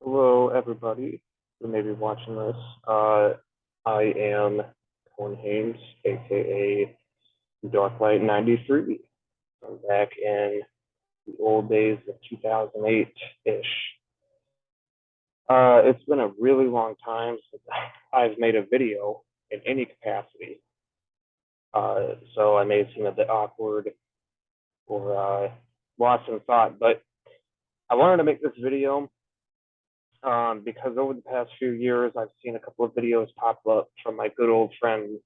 Hello, everybody who may be watching this. I am Cowen, aka Darklight93. I'm back in the old days of 2008-ish. It's been a really long time since I've made a video in any capacity. So I may seem a bit awkward or lost in thought, but I wanted to make this video because over the past few years, I've seen a couple of videos pop up from my good old friend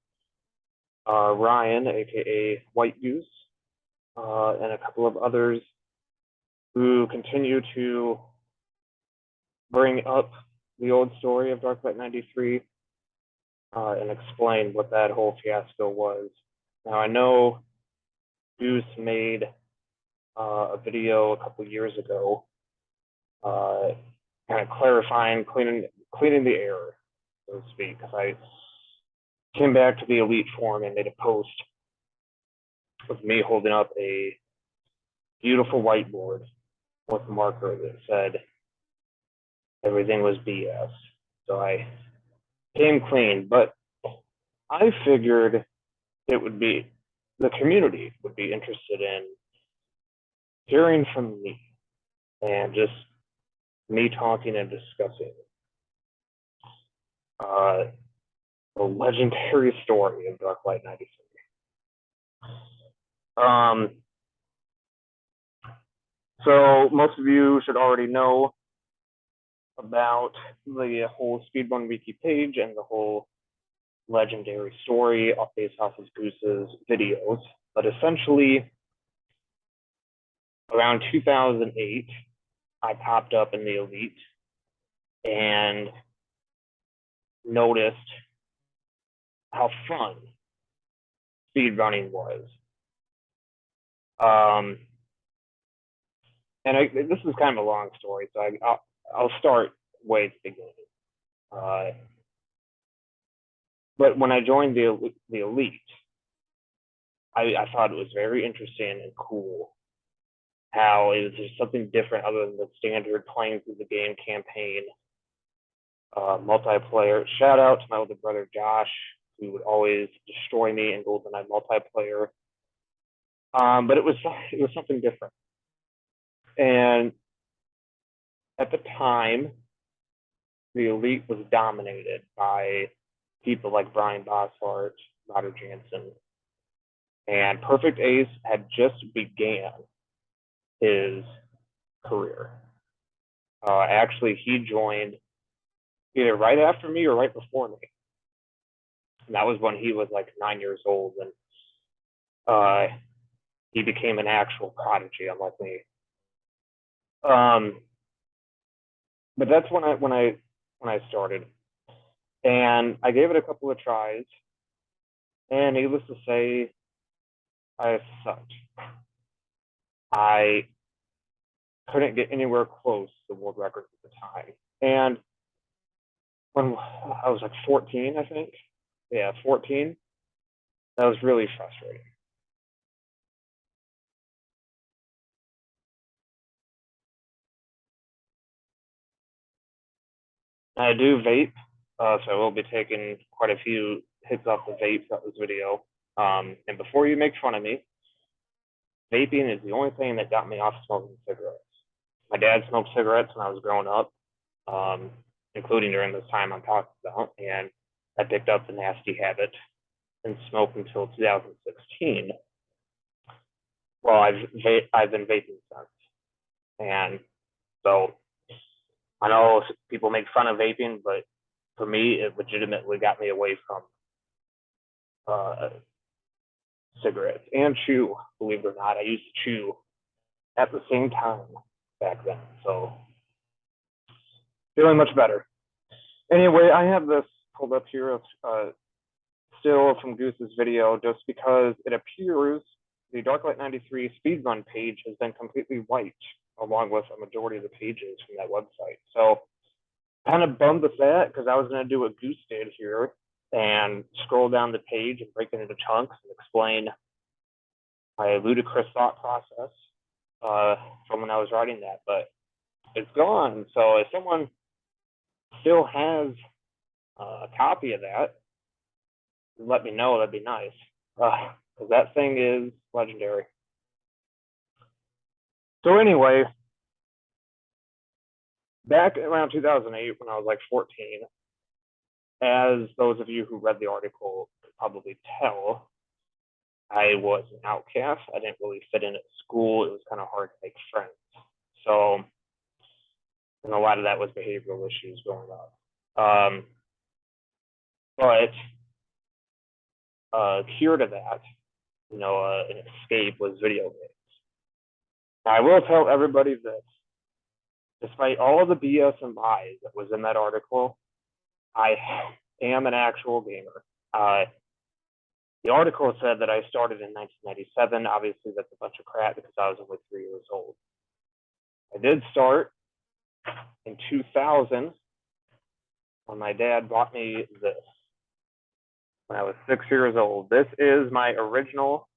Ryan, aka White Goose, and a couple of others who continue to bring up the old story of Darklight93 and explain what that whole fiasco was. Now, I know Goose made a video a couple years ago kind of clarifying, cleaning the error, so to speak, because I came back to the Elite forum and made a post with me holding up a beautiful whiteboard with a marker that said everything was BS. So I came clean, but I figured it would be, the community would be interested in hearing from me and just me talking and discussing the legendary story of Darklight93. So most of you should already know about the whole speedrunwiki page and the whole legendary story based off of Goose's videos. But essentially, around 2008, I popped up in the Elite and noticed how fun speedrunning was. This is kind of a long story, so I'll start way at the beginning. But when I joined the Elite, I thought it was very interesting and cool how it was just something different other than the standard playing through the game campaign multiplayer. Shout out to my older brother Josh, who would always destroy me in GoldenEye multiplayer. But it was something different. And at the time, the Elite was dominated by people like Brian Bossart, Roger Jansen, and Perfect Ace had just began his career. Actually, he joined either right after me or right before me. And that was when he was like 9 years old, and he became an actual prodigy, unlike me. But that's when I started, and I gave it a couple of tries, and needless to say, I sucked. I couldn't get anywhere close to the world record at the time. And when I was like 14, I think, 14, that was really frustrating. I do vape, so I will be taking quite a few hits off the vape throughout this video. And before you make fun of me, vaping is the only thing that got me off smoking cigarettes. My dad smoked cigarettes when I was growing up, including during this time I'm talking about, and I picked up the nasty habit and smoked until 2016. Well, I've been vaping since, and so I know people make fun of vaping, but for me, it legitimately got me away from cigarettes and chew. Believe it or not, I used to chew at the same time back then, so feeling much better. Anyway, I have this pulled up here still from Goose's video, just because it appears the Darklight93 speedrun page has been completely wiped, along with a majority of the pages from that website. So kind of bummed with that, because I was going to do what Goose did here and scroll down the page and break it into chunks and explain my ludicrous thought process from when I was writing that, but it's gone. So if someone still has a copy of that, let me know. That'd be nice. Because that thing is legendary. So anyway, back around 2008, when I was like 14, as those of you who read the article could probably tell, I was an outcast. I didn't really fit in at school. It was kind of hard to make friends. So, and a lot of that was behavioral issues growing up. But cure to that, an escape was video games. I will tell everybody this: despite all the BS and lies that was in that article, I am an actual gamer. The article said that I started in 1997. Obviously, that's a bunch of crap because I was only 3 years old. I did start in 2000 when my dad bought me this when I was 6 years old. This is my original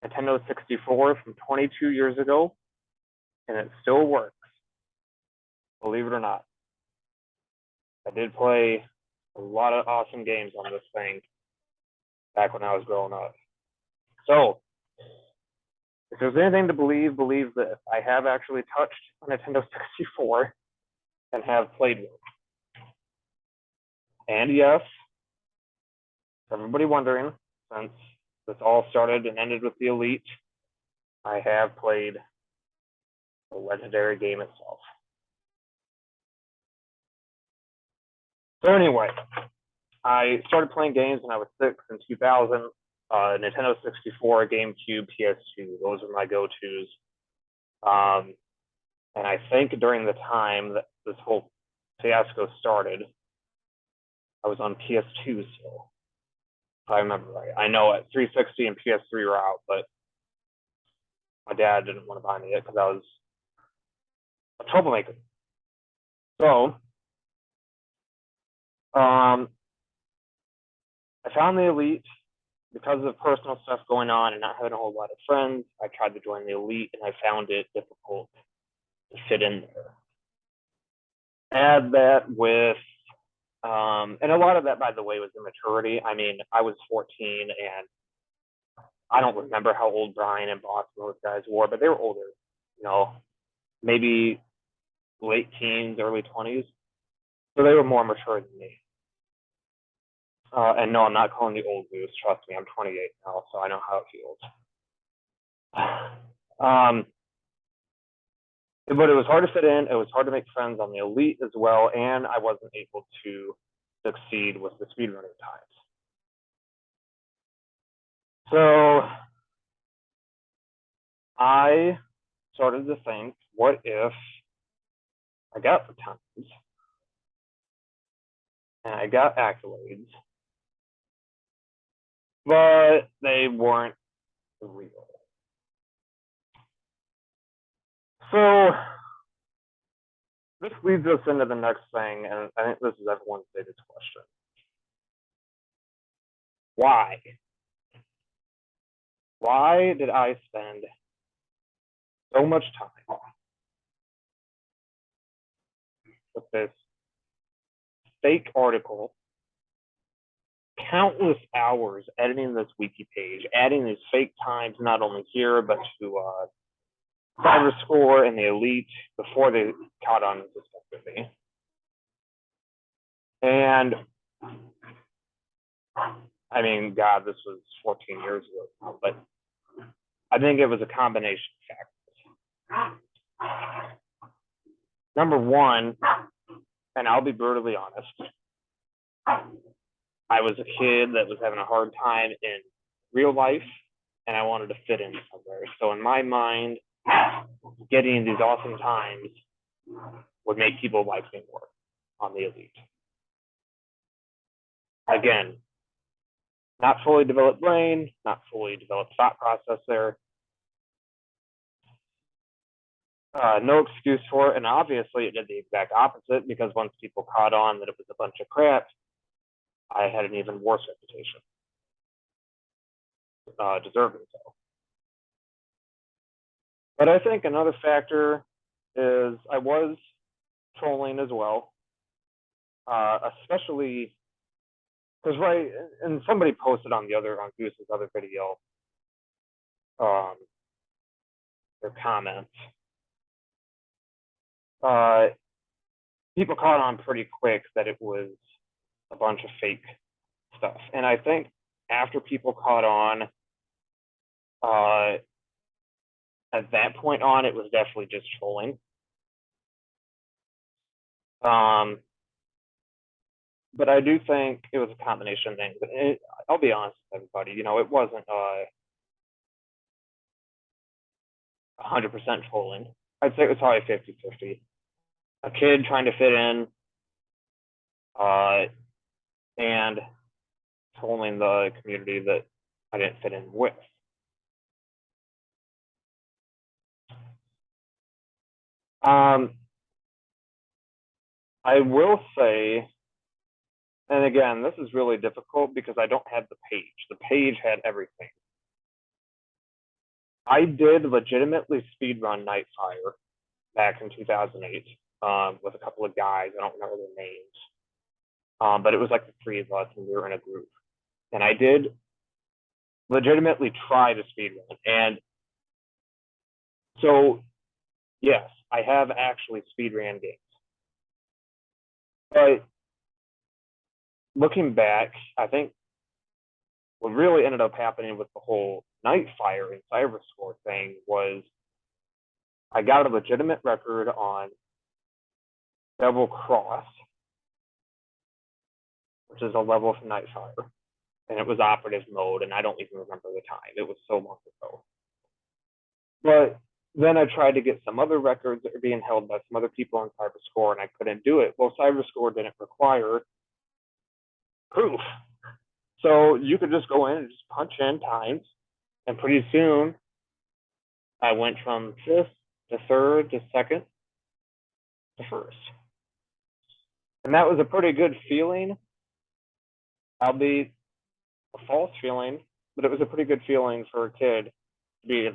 Nintendo 64 from 22 years ago, and it still works, believe it or not. I did play a lot of awesome games on this thing back when I was growing up. So, if there's anything to believe this. I have actually touched a Nintendo 64 and have played with it. And yes, for everybody wondering, since this all started and ended with the Elite, I have played the legendary game itself. So anyway, I started playing games when I was 6 in 2000. Nintendo 64, GameCube, PS2. Those were my go-tos. And I think during the time that this whole fiasco started, I was on PS2 still, if I remember right. I know at 360 and PS3 were out, but my dad didn't want to buy me it because I was a troublemaker. So, I found the Elite because of personal stuff going on and not having a whole lot of friends. I tried to join the Elite and I found it difficult to fit in there. Add that with, and a lot of that, by the way, was immaturity. I mean, I was 14 and I don't remember how old Brian and Boss and those guys were, but they were older, maybe late teens, early 20s. So they were more mature than me. And no, I'm not calling you old Goose. Trust me, I'm 28 now, so I know how it feels. But it was hard to fit in. It was hard to make friends on the Elite as well, and I wasn't able to succeed with the speedrunning times. So I started to think, what if I got the times and I got accolades, but they weren't real? So this leads us into the next thing, and I think this is everyone's biggest question. Why? Why did I spend so much time with this fake article, countless hours editing this wiki page, adding these fake times not only here, but to CyberScore and the Elite before they caught on and suspected me? And I mean, God, this was 14 years ago, but I think it was a combination of factors. Number one, and I'll be brutally honest, I was a kid that was having a hard time in real life, and I wanted to fit in somewhere. So in my mind, getting these awesome times would make people like me more on the Elite. Again, not fully developed brain, not fully developed thought process there. No excuse for it, and obviously it did the exact opposite, because once people caught on that it was a bunch of crap, I had an even worse reputation. Deserving so. But I think another factor is I was trolling as well. especially because and somebody posted on Goose's other video, their comments. People caught on pretty quick that it was a bunch of fake stuff, and I think after people caught on, at that point on, it was definitely just trolling. But I do think it was a combination of things. I'll be honest with everybody, it wasn't 100% trolling. I'd say it was probably 50-50. A kid trying to fit in, and trolling the community that I didn't fit in with. I will say, and again, this is really difficult because I don't have the page. The page had everything. I did legitimately speedrun Nightfire back in 2008 with a couple of guys. I don't remember their names, but it was like the three of us, and we were in a group. And I did legitimately try to speedrun. And so, yes, I have actually speedran games. But looking back, I think what really ended up happening with the whole Nightfire and Cyberscore thing was I got a legitimate record on Double Cross, which is a level from Nightfire, and it was operative mode, and I don't even remember the time. It was so long ago. But then I tried to get some other records that were being held by some other people on Cyberscore, and I couldn't do it. Well, Cyberscore didn't require proof. So you could just go in and just punch in times, and pretty soon I went from 5th to 3rd to 2nd to 1st. And that was a pretty good feeling, albeit a false feeling, but it was a pretty good feeling for a kid to be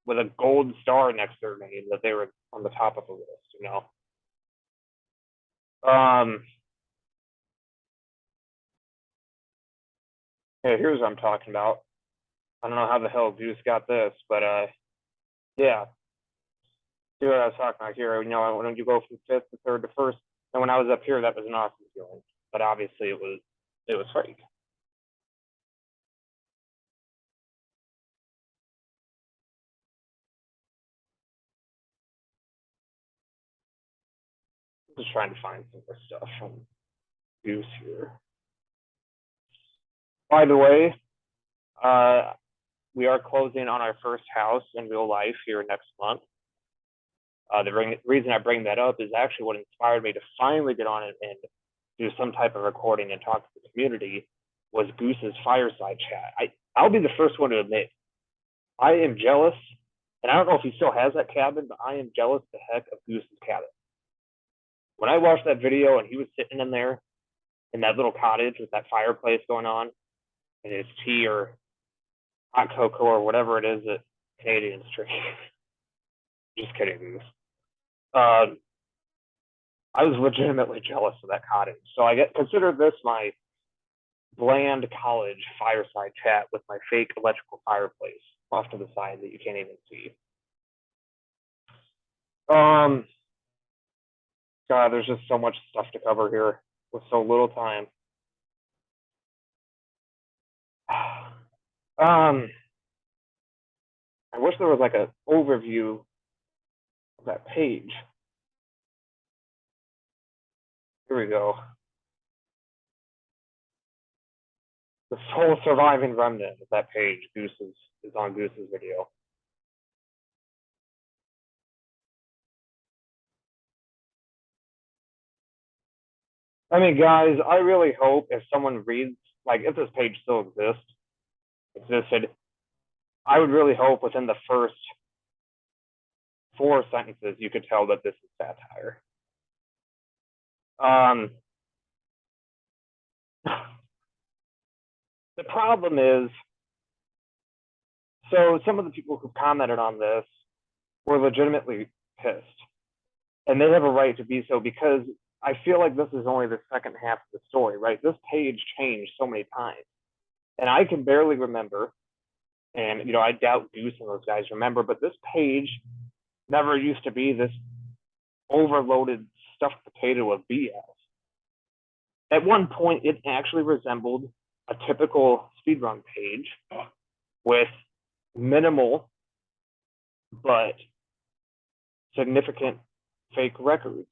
with a gold star next to their name, that they were on the top of the list, Hey, here's what I'm talking about. I don't know how the hell Goose got this, but yeah. See what I was talking about here. When you go from 5th to 3rd to 1st, and when I was up here, that was an awesome feeling. But obviously, it was fake. Just trying to find some more stuff from Goose here. By the way, we are closing on our first house in real life here next month. The reason I bring that up is actually what inspired me to finally get on it and do some type of recording and talk to the community was Goose's fireside chat. I'll be the first one to admit, I am jealous, and I don't know if he still has that cabin, but I am jealous the heck of Goose's cabin. When I watched that video and he was sitting in there in that little cottage with that fireplace going on and his tea or hot cocoa or whatever it is that Canadians drink. Just kidding, Goose. I was legitimately jealous of that cottage. So I consider this my bland college fireside chat with my fake electrical fireplace off to the side that you can't even see. God, there's just so much stuff to cover here with so little time. I wish there was like an overview of that page. Here we go. The sole surviving remnant of that page, Gooses, is on Goose's video. I mean, guys, I really hope if someone reads, like, if this page still existed, I would really hope within the first 4 sentences you could tell that this is satire. The problem is, so some of the people who commented on this were legitimately pissed, and they have a right to be so, because I feel like this is only the second half of the story, right? This page changed so many times, and I can barely remember. And I doubt Goose and those guys remember, but this page never used to be this overloaded stuffed potato of BS. At one point, it actually resembled a typical speedrun page with minimal but significant fake records.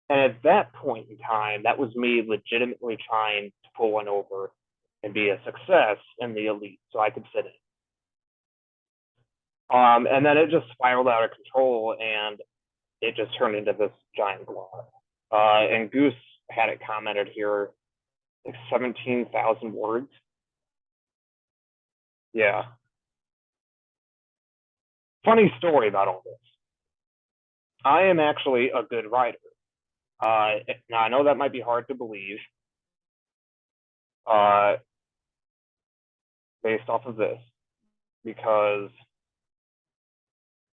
And at that point in time, that was me legitimately trying to pull one over and be a success in the elite so I could fit in. And then it just spiraled out of control and it just turned into this giant blog. And Goose had it commented here, like 17,000 words. Yeah. Funny story about all this. I am actually a good writer. Now, I know that might be hard to believe based off of this, because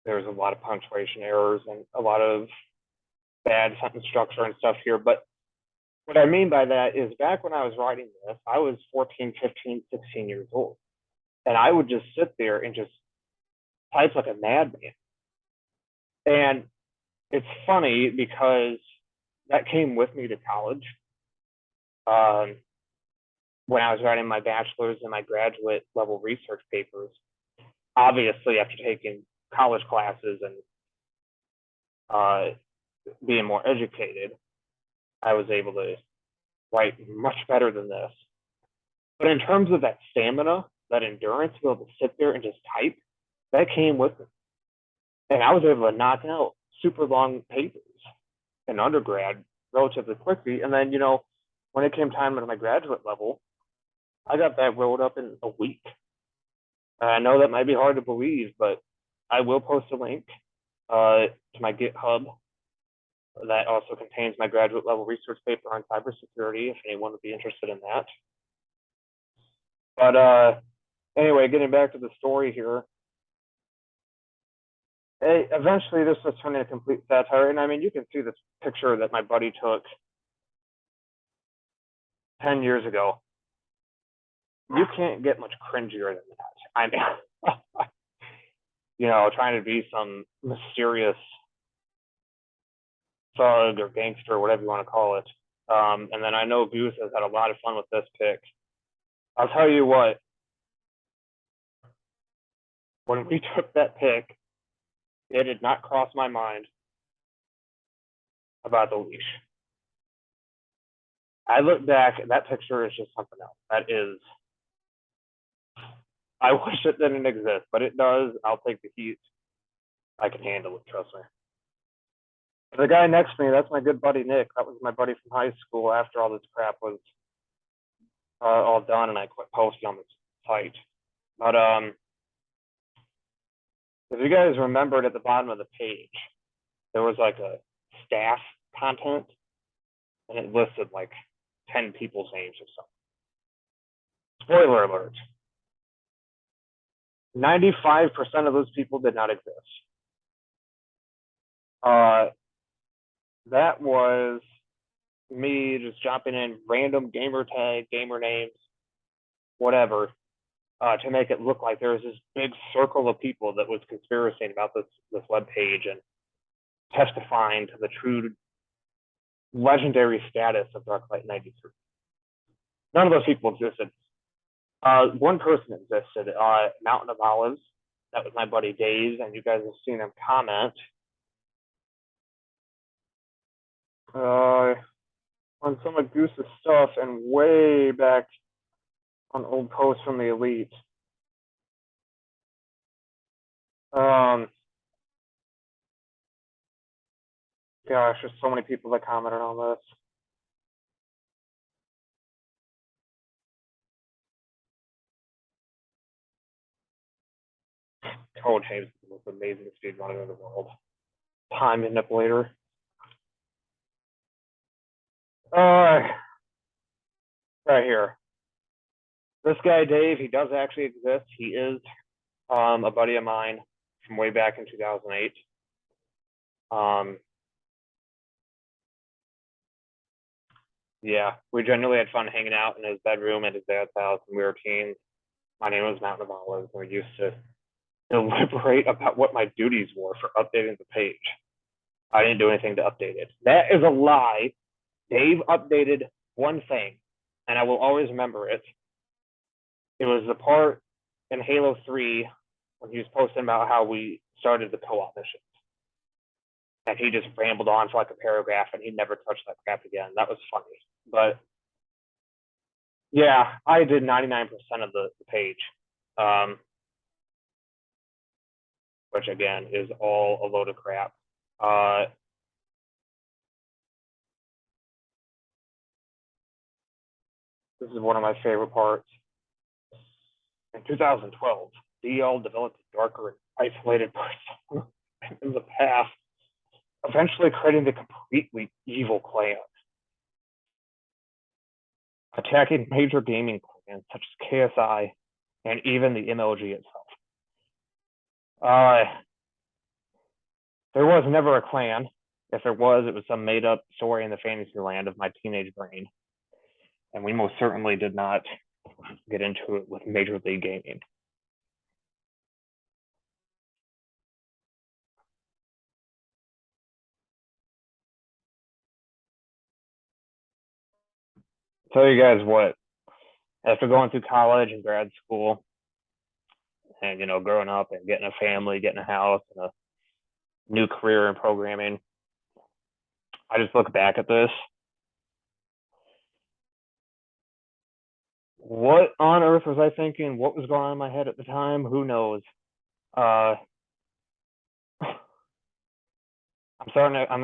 there's a lot of punctuation errors and a lot of bad sentence structure and stuff here. But what I mean by that is back when I was writing this, I was 14, 15, 16 years old. And I would just sit there and just type like a madman. And it's funny because that came with me to college. When I was writing my bachelor's and my graduate level research papers, obviously after taking college classes and being more educated, I was able to write much better than this. But in terms of that stamina, that endurance, to be able to sit there and just type, that came with me. And I was able to knock out super long papers in undergrad relatively quickly. And then, when it came time at my graduate level, I got that rolled up in a week. I know that might be hard to believe, but I will post a link to my GitHub that also contains my graduate level research paper on cybersecurity if anyone would be interested in that. But anyway, getting back to the story here, eventually this was turned into complete satire. And I mean, you can see this picture that my buddy took 10 years ago. You can't get much cringier than that. I mean, trying to be some mysterious thug or gangster or whatever you want to call it. And then I know Goose has had a lot of fun with this pic. I'll tell you what, when we took that pic, it did not cross my mind about the leash. I look back, that picture is just something else. That is, I wish it didn't exist, but it does. I'll take the heat. I can handle it, trust me. The guy next to me, that's my good buddy Nick. That was my buddy from high school after all this crap was all done and I quit posting on the site. But if you guys remembered at the bottom of the page, there was like a staff content and it listed like 10 people's names or something. Spoiler alert. 95% of those people did not exist. That was me just jumping in random gamer tag, gamer names, whatever, to make it look like there was this big circle of people that was conspiracy about this web page and testifying to the true legendary status of Darklight93. None of those people existed. One person existed, Mountain of Olives. That was my buddy Dave, and you guys have seen him comment on some of Goose's stuff and way back on old posts from the elite. Gosh, there's so many people that commented on this. Code James is the most amazing speedrunner in the world. Time manipulator. Right here. This guy, Dave, he does actually exist. He is a buddy of mine from way back in 2008. Yeah, we generally had fun hanging out in his bedroom at his dad's house when we were teens. My name was Mountain of Olives, and we used to deliberate about what my duties were for updating the page. I didn't do anything to update it. That is a lie. Dave updated one thing, and I will always remember it. It was the part in Halo 3 when he was posting about how we started the co-op missions. And he just rambled on for like a paragraph and he never touched that crap again. That was funny. But yeah, I did 99% of the page, which again is all a load of crap. This is one of my favorite parts. In 2012, DL developed a darker and isolated persona in the past, eventually creating the completely evil clan, attacking major gaming clans such as KSI and even the MLG itself. There was never a clan. If there was, it was some made up story in the fantasy land of my teenage brain. And we most certainly did not get into it with Major League Gaming. Tell you guys what, after going through college and grad school and, you know, growing up and getting a family, getting a house and a new career in programming, I just look back at this. What on earth was I thinking? What was going on in my head at the time? Who knows? I'm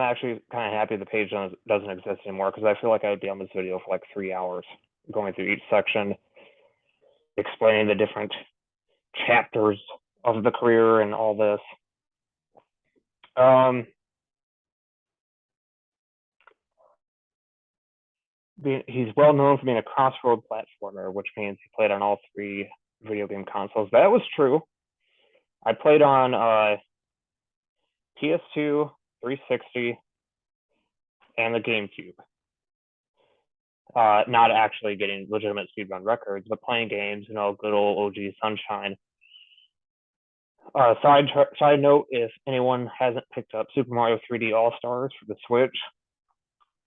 actually kind of happy the page doesn't exist anymore because I feel like I would be on this video for like 3 hours going through each section, explaining the different chapters of the career and all this. He's well known for being a crossroad platformer, which means he played on all 3 video game consoles. That was true. I played on PS2, 360, and the GameCube. Not actually getting legitimate speedrun records, but playing games, you know, good old OG Sunshine. Side note, if anyone hasn't picked up Super Mario 3D All Stars for the Switch,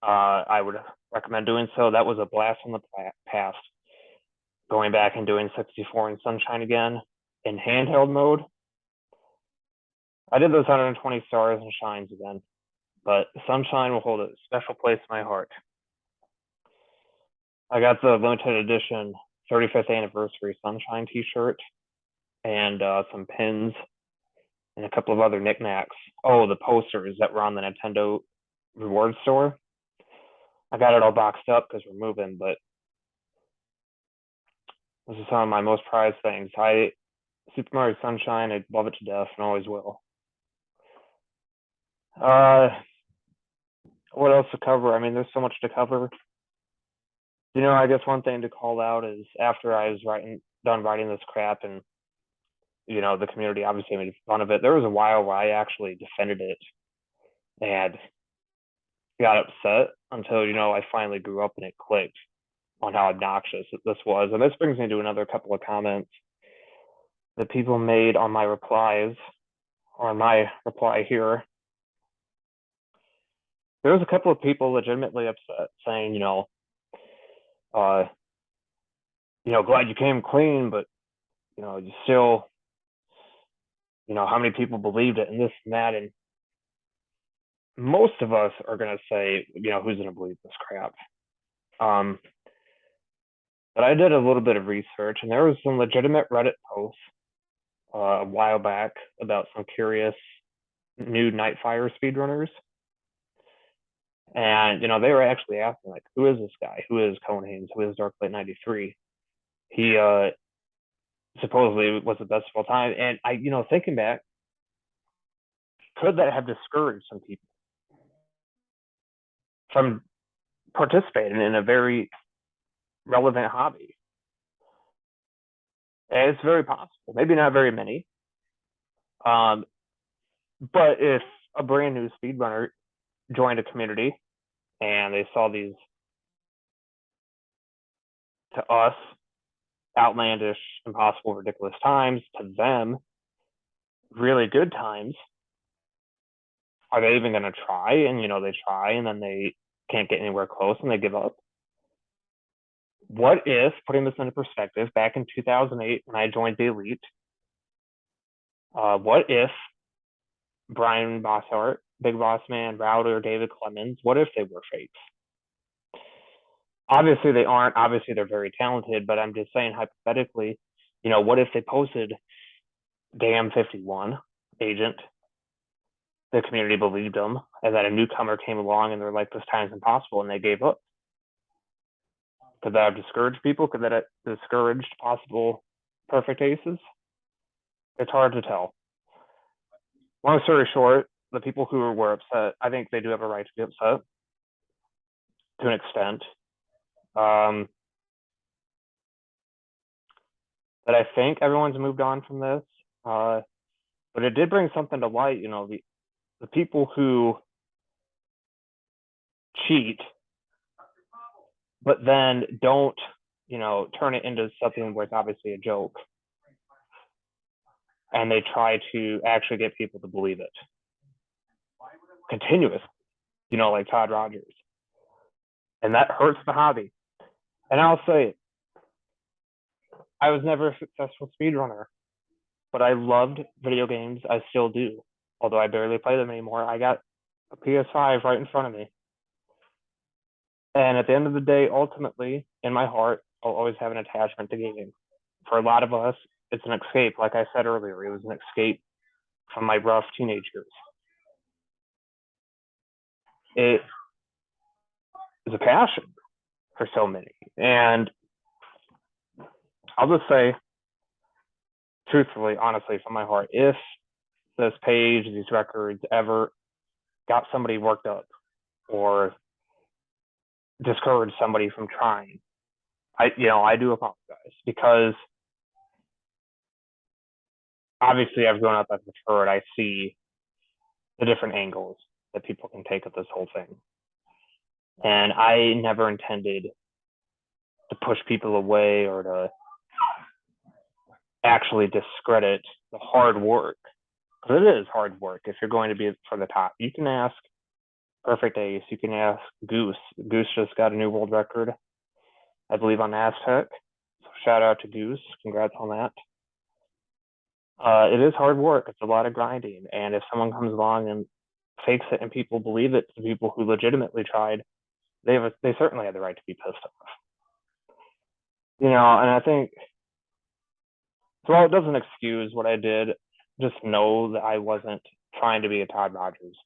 I would recommend doing so. That was a blast from the past. Going back and doing 64 and Sunshine again in handheld mode. I did those 120 stars and shines again, but Sunshine will hold a special place in my heart. I got the limited edition 35th anniversary Sunshine t-shirt and some pins and a couple of other knickknacks. Oh, the posters that were on the Nintendo reward store. I got it all boxed up because we're moving, but this is some of my most prized things. Super Mario Sunshine, I love it to death and always will. What else to cover? I mean, there's so much to cover. You know, I guess one thing to call out is after I was done writing this crap and, you know, the community obviously made fun of it, there was a while where I actually defended it and got upset until, you know, I finally grew up and it clicked on how obnoxious this was. And this brings me to another couple of comments that people made on my replies, or my reply here. There was a couple of people legitimately upset saying, you know, glad you came clean, but, you know, you still, you know, how many people believed it and this and that. And most of us are going to say, you know, who's going to believe this crap? But I did a little bit of research and there was some legitimate Reddit posts a while back about some curious new Nightfire speedrunners. And, you know, they were actually asking, like, who is this guy? Who is Cowen? Who is Darklight93? He supposedly was the best of all time. And I, you know, thinking back, could that have discouraged some people from participating in a very relevant hobby? And it's very possible. Maybe not very many. But if a brand new speedrunner joined a community and they saw these to us, outlandish, impossible, ridiculous times. To them, really good times. Are they even going to try? And, they try and then they can't get anywhere close and they give up. What if, putting this into perspective, back in 2008 when I joined the Elite, what if Brian Bosshart, Big Boss Man, Router, David Clemens, what if they were fakes? Obviously they aren't. Obviously they're very talented, but I'm just saying hypothetically, what if they posted Damn 51 agent? The community believed them, and then a newcomer came along and they're like, this time's impossible, and they gave up. Could that have discouraged people? Could that have discouraged possible perfect aces? It's hard to tell. Long story short, the people who were upset, I think they do have a right to be upset to an extent. But I think everyone's moved on from this. But it did bring something to light, the people who cheat, but then don't, turn it into something where it's obviously a joke. And they try to actually get people to believe it continuously, like Todd Rogers. And that hurts the hobby. And I'll say it, I was never a successful speedrunner, but I loved video games. I still do, although I barely play them anymore. I got a PS5 right in front of me. And at the end of the day, ultimately, in my heart, I'll always have an attachment to gaming. For a lot of us, it's an escape. Like I said earlier, it was an escape from my rough teenage years. It is a passion for so many. And I'll just say, truthfully, honestly, from my heart, if this page, these records ever got somebody worked up or discouraged somebody from trying, I do apologize, because obviously I've grown up, I've matured, I see the different angles that people can take of this whole thing. And I never intended to push people away or to actually discredit the hard work, because it is hard work if you're going to be for the top. You can ask Perfect Ace, you can ask Goose. Goose just got a new world record, I believe, on Aztec. So shout out to Goose, congrats on that. It is hard work, it's a lot of grinding, and if someone comes along and fakes it and people believe it, the people who legitimately tried, they certainly have the right to be pissed off. And I think, so while it doesn't excuse what I did, just know that I wasn't trying to be a Todd Rogers.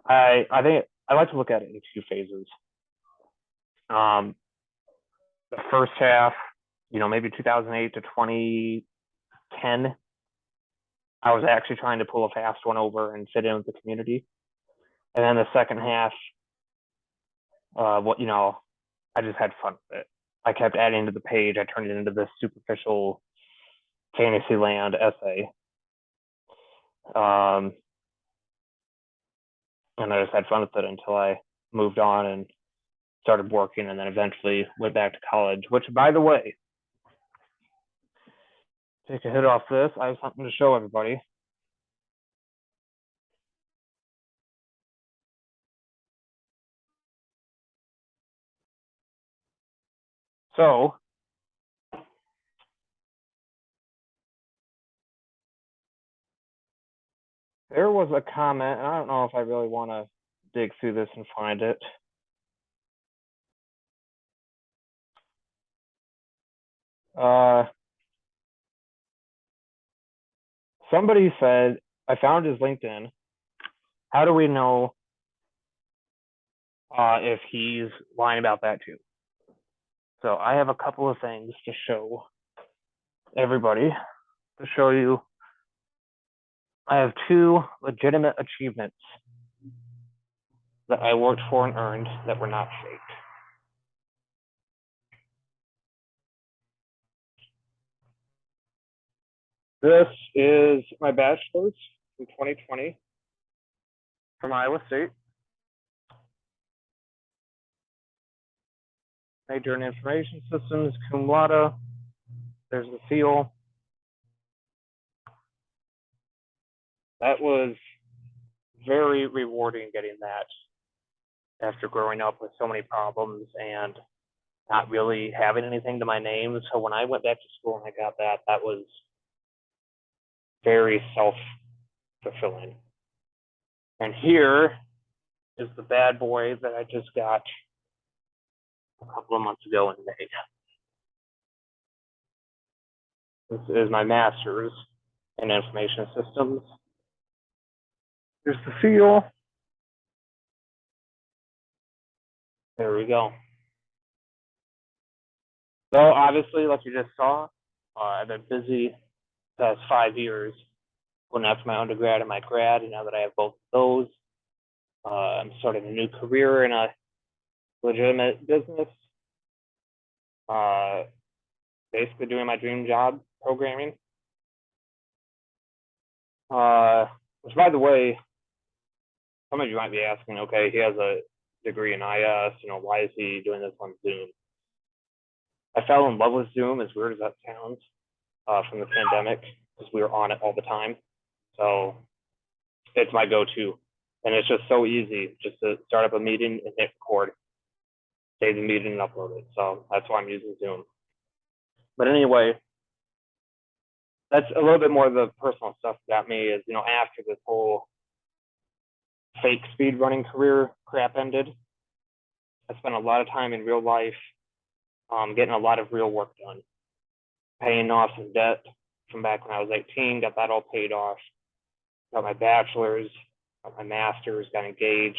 I think I like to look at it in two phases. The first half, maybe 2008 to 2010, I was actually trying to pull a fast one over and fit in with the community. And then the second half, I just had fun with it. I kept adding to the page. I turned it into this superficial Fantasyland essay. And I just had fun with it until I moved on and started working, and then eventually went back to college, which, by the way, take a hit off this, I have something to show everybody. So, there was a comment, and I don't know if I really want to dig through this and find it. Somebody said, I found his LinkedIn. How do we know if he's lying about that too? So I have a couple of things to show everybody, to show you. I have two legitimate achievements that I worked for and earned that were not faked. This is my bachelor's from 2020 from Iowa State. major in information systems, cum laude. There's the seal. That was very rewarding getting that after growing up with so many problems and not really having anything to my name. So when I went back to school and I got that, that was very self-fulfilling. And here is the bad boy that I just got a couple of months ago in May. This is my master's in information systems. Here's the seal. There we go. So obviously, like you just saw, I've been busy the past 5 years going after my undergrad and my grad, and now that I have both of those, I'm starting a new career in a legitimate business. Basically doing my dream job, programming. Which, by the way, some of you might be asking, okay, he has a degree in IS, why is he doing this on Zoom? I fell in love with Zoom, as weird as that sounds, from the pandemic, because we were on it all the time. So it's my go-to. And it's just so easy just to start up a meeting and hit record, save the meeting and upload it. So that's why I'm using Zoom. But anyway, that's a little bit more of the personal stuff that got me is, after this whole fake speedrunning career crap ended, I spent a lot of time in real life getting a lot of real work done, paying off some debt from back when I was 18, got that all paid off, got my bachelor's, got my master's, got engaged.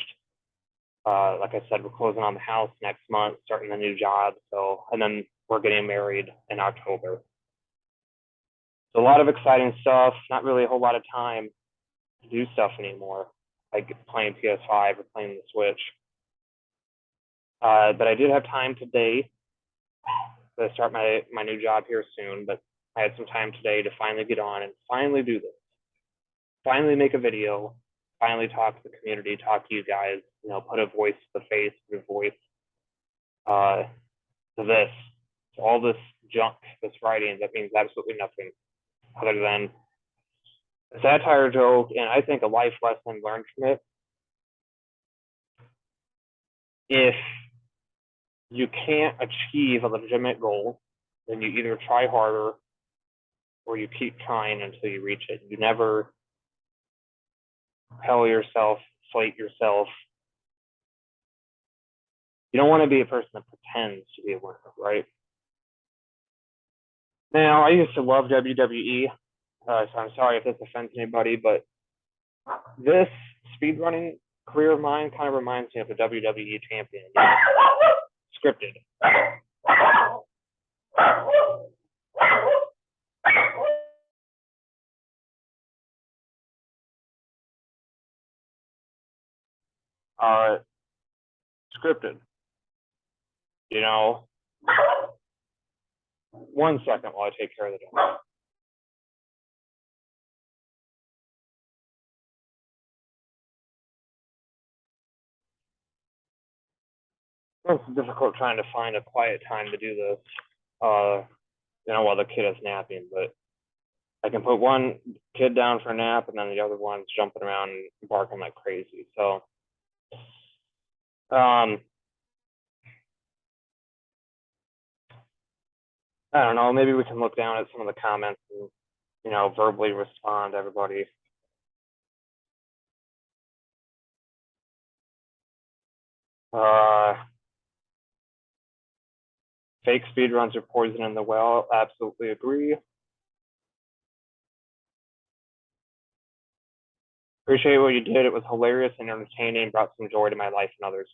Like I said, we're closing on the house next month, starting the new job. So, and then we're getting married in October. So a lot of exciting stuff, not really a whole lot of time to do stuff anymore, like playing PS5 or playing the Switch. But I did have time today to start my new job here soon, but I had some time today to finally get on and finally do this. Finally make a video, finally talk to the community, talk to you guys, put a voice to the face, put a voice to this, to all this junk, this writing that means absolutely nothing other than a satire joke, and I think a life lesson learned from it. If you can't achieve a legitimate goal, then you either try harder or you keep trying until you reach it. You never propel yourself, inflate yourself. You don't want to be a person that pretends to be a winner, right? Now, I used to love WWE, so I'm sorry if this offends anybody, but this speedrunning career of mine kind of reminds me of the WWE champion. Scripted. Scripted. One second while I take care of the dog. It's difficult trying to find a quiet time to do this, while the kid is napping, but I can put one kid down for a nap and then the other one's jumping around and barking like crazy. So, I don't know, maybe we can look down at some of the comments and, verbally respond to everybody. Fake speedruns are poison in the well. Absolutely agree. Appreciate what you did. It was hilarious and entertaining, brought some joy to my life and others.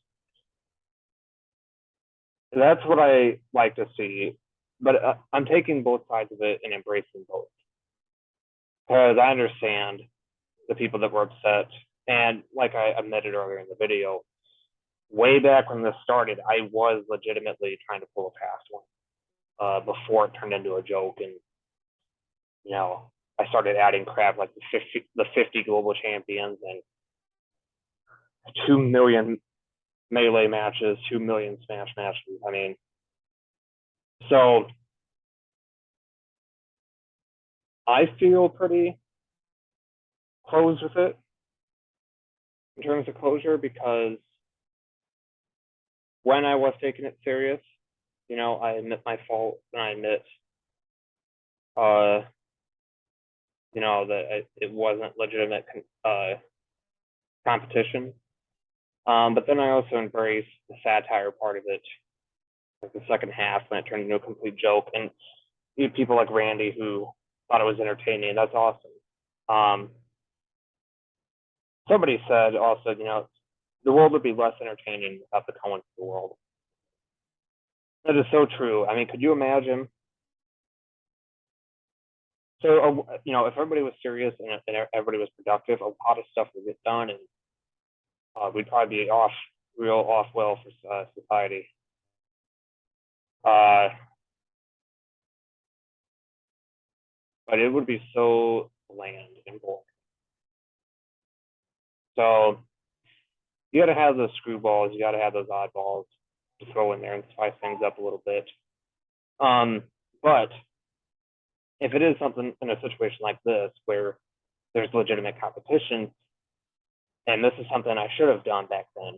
That's what I like to see, but I'm taking both sides of it and embracing both. Because I understand the people that were upset. And like I admitted earlier in the video, way back when this started, I was legitimately trying to pull a fast one before it turned into a joke. And, I started adding crap like the 50 global champions and 2 million melee matches, 2 million smash matches. I mean, So I feel pretty closed with it in terms of closure, because when I was taking it serious, I admit my fault, and I admit, uh, that it wasn't legitimate competition. But then I also embraced the satire part of it, like the second half, when it turned into a complete joke. And you had people like Randy who thought it was entertaining. That's awesome. Somebody said also, the world would be less entertaining without the Cowens of the world. That is so true. I mean, could you imagine? So, if everybody was serious and everybody was productive, a lot of stuff would get done, and we'd probably be off well for society. But it would be so bland and boring. So you got to have those screwballs, you got to have those oddballs to throw in there and spice things up a little bit. But if it is something in a situation like this where there's legitimate competition, and this is something I should have done back then,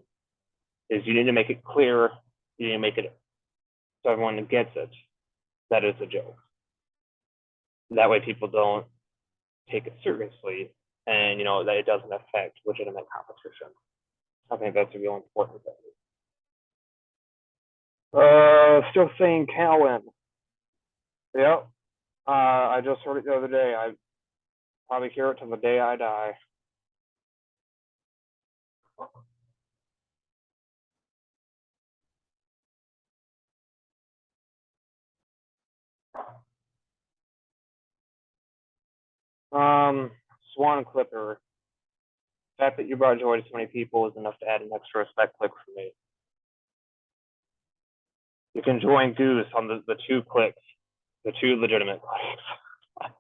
is you need to make it clear, you need to make it so everyone gets it, that it's a joke. That way people don't take it seriously, and that it doesn't affect legitimate competition. I think that's a real important thing. Still saying Cowen. Yep. I just heard it the other day. I probably hear it till the day I die. Swan Clipper. The fact that you brought joy to so many people is enough to add an extra respect click for me. You can join Goose on the 2 clicks, the 2 legitimate clicks.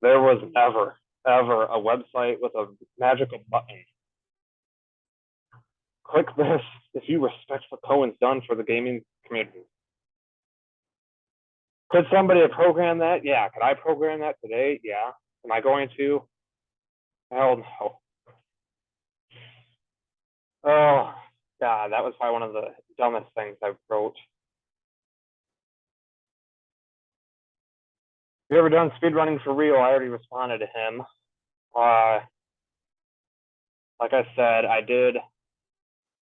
There was never, ever a website with a magical button. Click this if you respect what Cowen's done for the gaming community. Could somebody have programmed that? Yeah. Could I program that today? Yeah. Am I going to? Hell no. Oh, God, that was probably one of the dumbest things I wrote. Have you ever done speedrunning for real? I already responded to him. Like I said, I did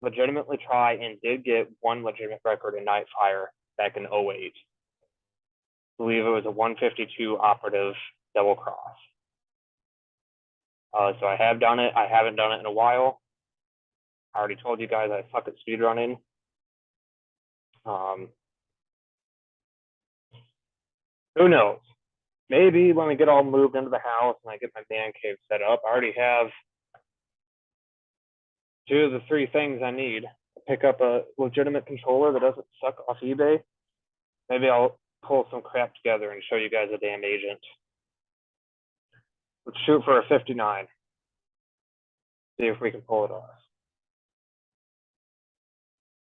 legitimately try and did get one legitimate record in Nightfire back in 08. I believe it was a 152 operative double cross. So I have done it. I haven't done it in a while. I already told you guys I suck at speedrunning. Who knows? Maybe when we get all moved into the house and I get my man cave set up, I already have 2 of the 3 things I need. Pick up a legitimate controller that doesn't suck off eBay. Maybe I'll pull some crap together and show you guys a damn agent. Let's shoot for a 59. See if we can pull it off.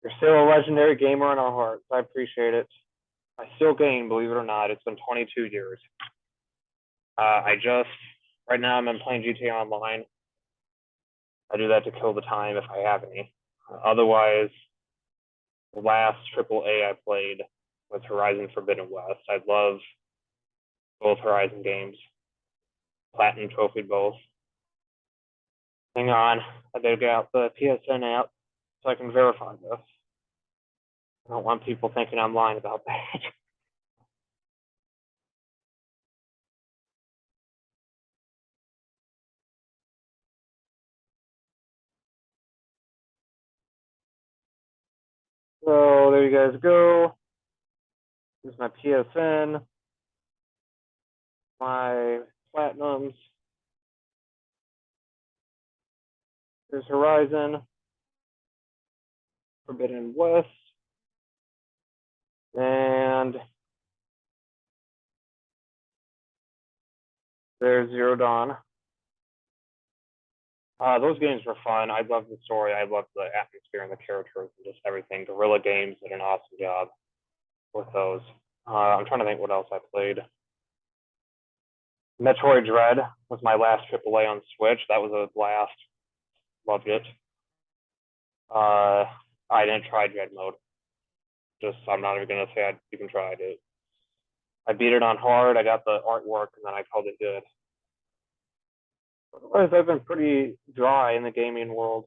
You're still a legendary gamer in our hearts. I appreciate it. I still game, believe it or not. It's been 22 years. Right now I'm playing GTA Online. I do that to kill the time if I have any. Otherwise, the last AAA I played was Horizon Forbidden West. I love both Horizon games. Platinum trophy both. Hang on, I better get out the PSN app so I can verify this. I don't want people thinking I'm lying about that. So there you guys go. Here's my PSN, my platinums. Here's Horizon, Forbidden West, and there's Zero Dawn. Those games were fun. I loved the story. I loved the atmosphere and the characters and just everything. Guerrilla Games did an awesome job. with those. I'm trying to think what else I played. Metroid Dread was my last AAA on Switch. That was a blast. Loved it. I didn't try Dread mode. I'm not even gonna say I even tried it. I beat it on hard. I got the artwork, and then I called it good. Otherwise, I've been pretty dry in the gaming world.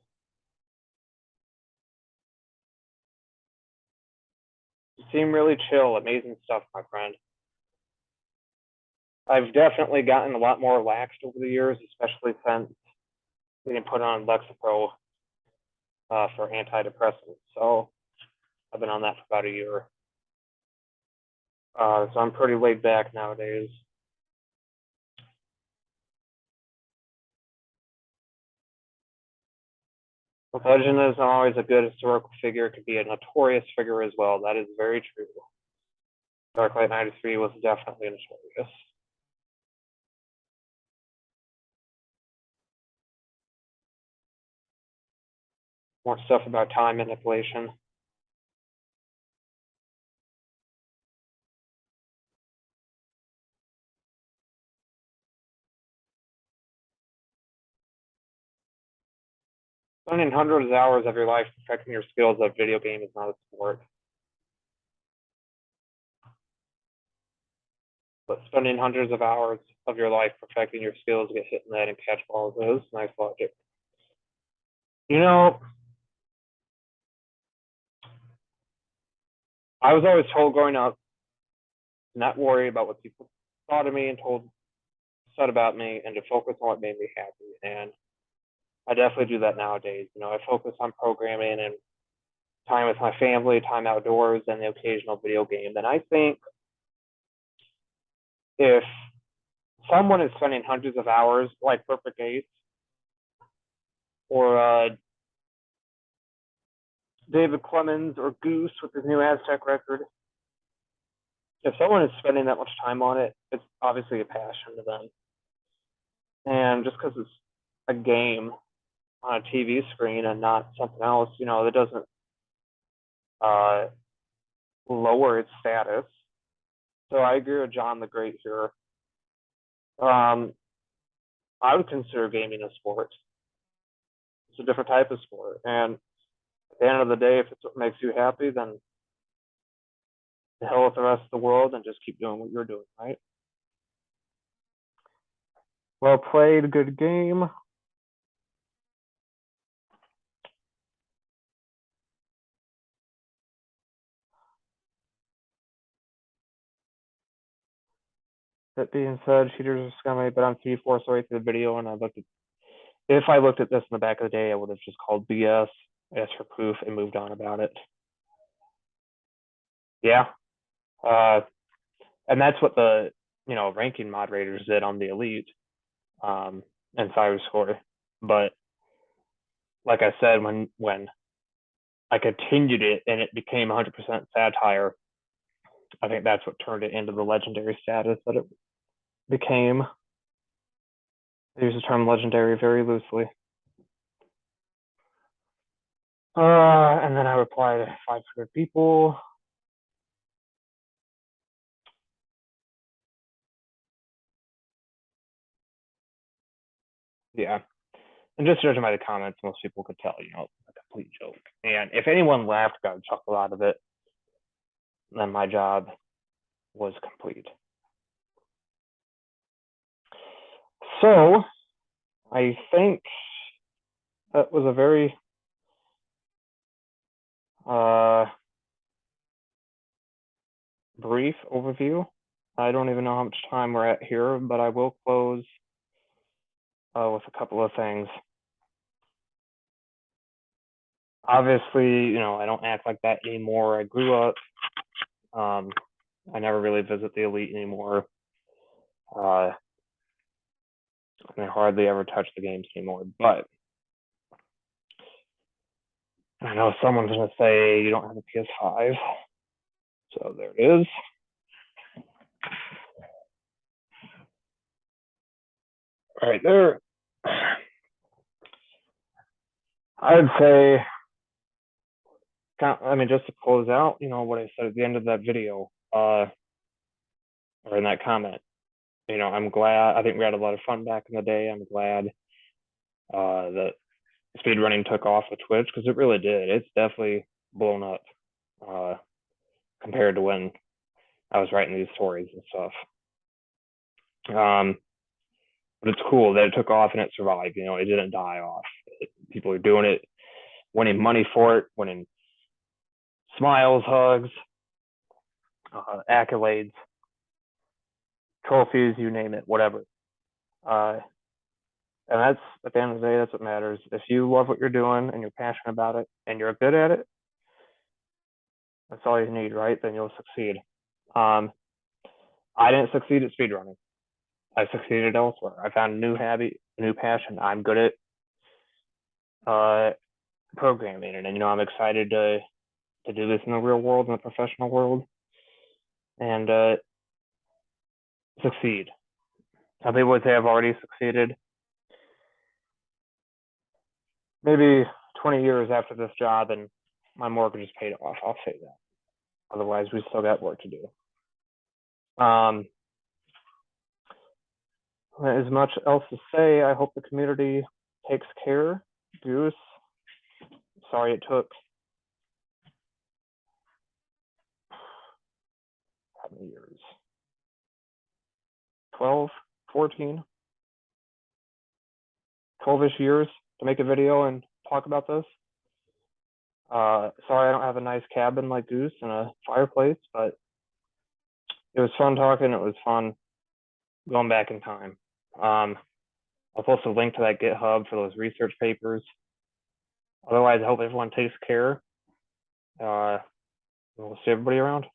You seem really chill. Amazing stuff, my friend. I've definitely gotten a lot more relaxed over the years, especially since getting put on Lexapro for antidepressants. So I've been on that for about a year. So I'm pretty laid back nowadays. Legend is always a good historical figure. It could be a notorious figure as well. That is very true. Darklight93 was definitely notorious. More stuff about time manipulation. Spending hundreds of hours of your life perfecting your skills of video game is not a sport. But spending hundreds of hours of your life perfecting your skills to get hit in the head and catch balls is nice logic. You know, I was always told growing up not worry about what people thought of me and said about me, and to focus on what made me happy. And I definitely do that nowadays. I focus on programming and time with my family, time outdoors, and the occasional video game. And I think if someone is spending hundreds of hours, like Perfect Ace or David Clemens or Goose with his new Aztec record, if someone is spending that much time on it, it's obviously a passion to them. And just because it's a game on a TV screen and not something else, that doesn't lower its status. So I agree with John the Great here. I would consider gaming a sport. It's a different type of sport. And at the end of the day, if it's what makes you happy, then the hell with the rest of the world and just keep doing what you're doing, right? Well played, good game. That being said, cheaters are scummy, but I'm 3/4 way through the video and if I looked at this in the back of the day, I would have just called BS, asked for proof, and moved on about it. Yeah. And that's what the ranking moderators did on the elite and CyberScore. But like I said, when I continued it and it became 100% satire, I think that's what turned it into the legendary status that it became. I use the term legendary very loosely. And then I replied to 500 people. Yeah. And just judging by the comments, most people could tell, a complete joke. And if anyone laughed, got a chuckle out of it, then my job was complete. So I think that was a very brief overview. I don't even know how much time we're at here, but I will close with a couple of things. Obviously, I don't act like that anymore. I grew up. I never really visit the elite anymore. And I hardly ever touch the games anymore. But I know someone's going to say you don't have a PS5. So there it is. Right there. I'd say I mean, just to close out, you know, what I said at the end of that video, or in that comment, you know, I'm glad, I think we had a lot of fun back in the day. I'm glad that speedrunning took off with Twitch, because it really did. It's definitely blown up compared to when I was writing these stories and stuff. But it's cool that it took off and it survived. You know, it didn't die off. People are doing it, winning money for it, winning smiles, hugs, accolades, trophies, you name it, whatever. And that's, at the end of the day, that's what matters. If you love what you're doing and you're passionate about it and you're good at it, that's all you need, right? Then you'll succeed. I didn't succeed at speedrunning. I succeeded elsewhere. I found a new hobby, a new passion. I'm good at programming, and you know, I'm excited to do this in the real world, in the professional world, and succeed. Some people would say I've already succeeded. Maybe 20 years after this job and my mortgage is paid off, I'll say that. Otherwise, we still got work to do. As much else to say, I hope the community takes care. Goose, sorry it took how many years? 12, 14, 12-ish years to make a video and talk about this. Sorry I don't have a nice cabin like Goose and a fireplace, but it was fun talking. It was fun going back in time. I'll post a link to that GitHub for those research papers. Otherwise, I hope everyone takes care. We'll see everybody around.